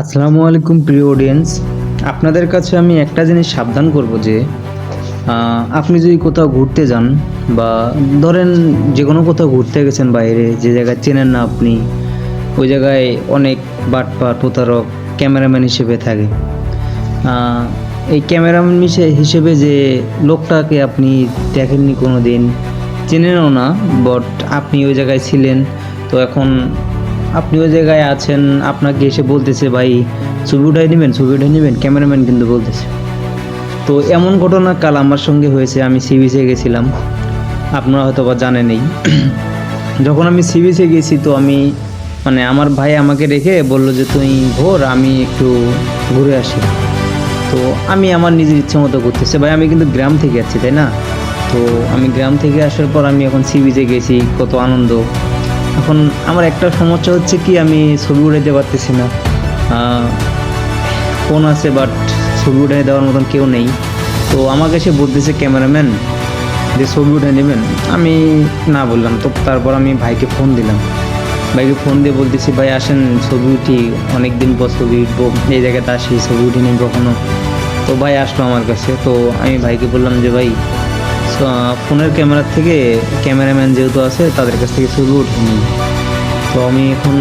আসসালামু আলাইকুম প্রিয় অডিয়েন্স। আপনাদের কাছে আমি একটা জিনিস সাবধান করব যে আপনি যদি কোথাও ঘুরতে যান বা ধরেন যে কোনো কোথাও ঘুরতে গেছেন বাইরে, যে জায়গায় চেনেন না আপনি, ওই জায়গায় অনেক বাটপার প্রতারক ক্যামেরাম্যান হিসেবে থাকে। আহ, এই ক্যামেরাম্যান হিসেবে যে লোকটাকে আপনি দেখেননি কোনো দিন, চেনেনও না, বাট আপনি ওই জায়গায় ছিলেন, তো এখন আপনি ওই জায়গায় আছেন, আপনাকে এসে বলতেছে ভাই ছবি উঠাই নেবেন, ছবি উঠাই নেবেন, ক্যামেরাম্যান কিন্তু বলতেছে। তো এমন ঘটনা কাল আমার সঙ্গে হয়েছে। আমি সি বিচে গেছিলাম, আপনারা হয়তো বা জানেনই। যখন আমি সি বিচে গেছি, তো আমি মানে আমার ভাই আমাকে রেখে বললো যে তুই ঘোর, আমি একটু ঘুরে আসি। তো আমি আমার নিজের ইচ্ছে মতো ঘুরতেছে, ভাই আমি কিন্তু গ্রাম থেকে যাচ্ছি, তাই না? তো আমি গ্রাম থেকে আসার পর আমি এখন সি বিচে গেছি, কত আনন্দ। এখন আমার একটা সমস্যা হচ্ছে কি, আমি ছবি উঠাইতে পারতেছি না। ফোন আছে বাট ছবি উঠাই দেওয়ার মতন কেউ নেই। তো আমাকে সে বলতেছে ক্যামেরাম্যান যে ছবি উঠে নেবেন, আমি না বললাম। তো তারপর আমি ভাইকে ফোন দিলাম, ভাইকে ফোন দিয়ে বলতেছি ভাই আসেন ছবি উঠি, অনেক দিন পর ছবি উঠবো, এই জায়গাতে আসি, ছবি উঠি নেই কখনো। তো ভাই আসলো আমার কাছে, তো আমি ভাইকে বললাম যে ভাই ফোনের ক্যামেরার থেকে ক্যামেরাম্যান যেহেতু আছে তাদের কাছ থেকে ছবি উঠে নিই। তো আমি এখন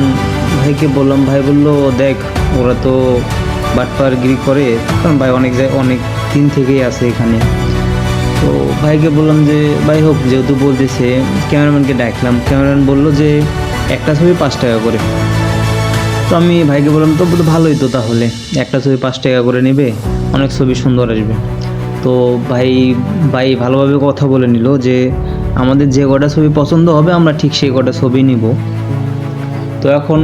ভাইকে বললাম, ভাই বললো দেখ ওরা তো বাটপারগিরি করে, কারণ ভাই অনেক দিন থেকেই আছে এখানে। তো ভাইকে বললাম যে ভাই হোক, যেহেতু বলতেছে, ক্যামেরাম্যানকে ডাকলাম। ক্যামেরাম্যান বললো যে একটা ছবি 5 টাকা করে। তো আমি ভাইকে বললাম তো ভালোই তো, তাহলে একটা ছবি 5 টাকা করে নেবে, অনেক ছবি সুন্দর আসবে। তো ভাই ভাই ভালোভাবে কথা বলে নিল যে আমাদের যে কটা ছবি পছন্দ হবে আমরা ঠিক সেই কটা ছবি নিব। তো এখন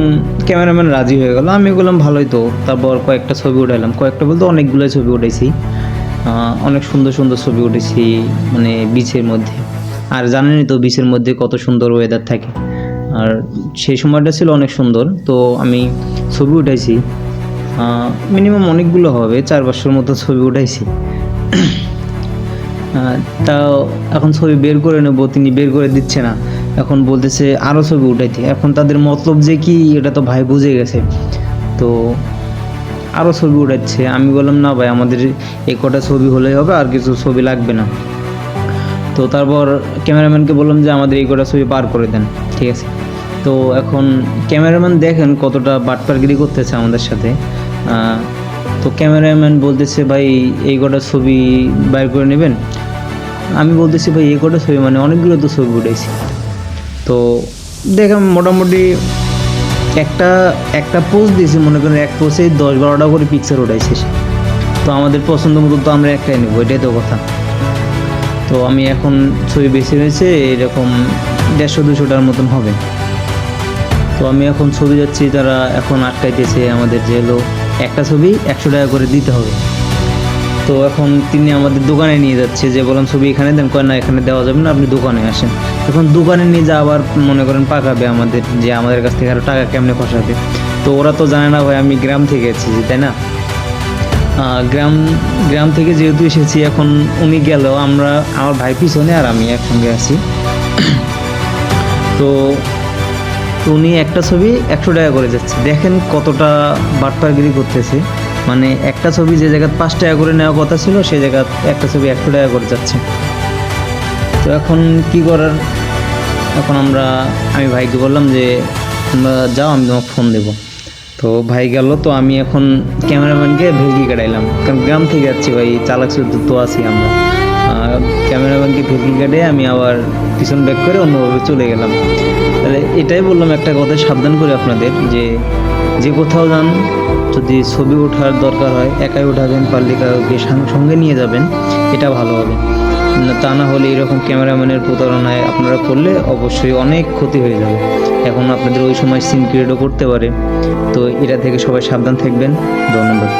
ক্যামেরাম্যান রাজি হয়ে গেল, আমি বললাম ভালোই তো। তারপর কয়েকটা ছবি উঠাইলাম, কয়েকটা বলতে অনেকগুলো ছবি উঠেছি। অনেক সুন্দর সুন্দর ছবি উঠেছি, মানে বিচের মধ্যে। আর জানেনই তো বিচের মধ্যে কত সুন্দর ওয়েদার থাকে, আর সেই সময়টা ছিল অনেক সুন্দর। তো আমি ছবি উঠাইছি, মিনিমাম অনেকগুলো হবে, 4-500 মতো ছবি উঠাইছি। তাও এখন ছবি বের করে নেবো, তিনি বের করে দিচ্ছে না, এখন বলতেছে আরও ছবি উঠাইতে। এখন তাদের মতলব যে কি এটা তো ভাই বুঝে গেছে, তো আরও ছবি উঠাচ্ছে। আমি বললাম না ভাই, আমাদের এই কটা ছবি হলেই হবে, আর কিছু ছবি লাগবে না। তো তারপর ক্যামেরাম্যানকে বললাম যে আমাদের এই কটা ছবি পার করে দেন, ঠিক আছে। তো এখন ক্যামেরাম্যান দেখেন কতটা বাটপারগিরি করতেছে আমাদের সাথে। তো ক্যামেরাম্যান বলতেছে ভাই এই কটা ছবি বাইর করে নেবেন। আমি বলতেছি ভাই এই কটা ছবি, মানে অনেকগুলো তো ছবি উঠেছি। তো দেখলাম মোটামুটি একটা একটা পোজ দিয়েছি, মনে করেন এক পোজে 10-12টা করে পিকচার উঠাইছে সে। তো আমাদের পছন্দ মতো তো আমরা একটাই নেবো, এটাই তো কথা। তো আমি এখন ছবি বেছে বেছে এরকম 150-200টার মতন হবে। তো আমি এখন ছবি যাচ্ছি, তারা এখন আটকাইতেছে আমাদের, যে হলো একটা ছবি 100 টাকা করে দিতে হবে। তো এখন তিনি আমাদের দোকানে নিয়ে যাচ্ছে, যে বললাম ছবি এখানে দেন, কয় না এখানে দেওয়া যাবে না, আপনি দোকানে আসেন। এখন দোকানে নিয়ে যা আবার মনে করেন পাকাবে আমাদের, যে আমাদের কাছ থেকে আরও টাকা কেমনে ফসাবে। তো ওরা তো জানে না ভাই আমি গ্রাম থেকে এসেছি, তাই না? গ্রাম গ্রাম থেকে যেহেতু এসেছি, এখন উনি গেল, আমার ভাই পিছনে আর আমি একসঙ্গে আছি। তো উনি একটা ছবি 100 টাকা করে যাচ্ছে, দেখেন কতটা বাটপারগিরি করতেছে। মানে একটা ছবি যে জায়গায় 5 টাকা করে নেওয়া কথা ছিল, সেই জায়গায় একটা ছবি 100 টাকা করে যাচ্ছে। তো এখন কি করার, এখন আমি ভাইকে বললাম যে তোমরা যাও, আমি তোমাকে ফোন দেবো। তো ভাই গেল, তো আমি এখন ক্যামেরাম্যানকে ভেলকি কাটাইলাম, কারণ গ্রাম থেকে যাচ্ছি ভাই, চালাক চতুর তো আছি আমরা। ক্যামেরাম্যানকে ভেলকি কাটে আমি আবার পিছন ব্যাক করে অন্যভাবে চলে গেলাম। তাহলে এটাই বললাম, একটা কথা সাবধান করে আপনাদের, যে কোথাও যান, যদি ছবি ওঠার দরকার হয় একাই ওঠাবেন, পারলে কাউকে সঙ্গে নিয়ে যাবেন, এটা ভালো হবে। তা না হলে এরকম ক্যামেরাম্যানের প্রতারণায় আপনারা করলে অবশ্যই অনেক ক্ষতি হয়ে যাবে। এখন আপনাদের ওই সময় সিন ক্রিয়েটও করতে পারে। তো এটা থেকে সবাই সাবধান থাকবেন। ধন্যবাদ।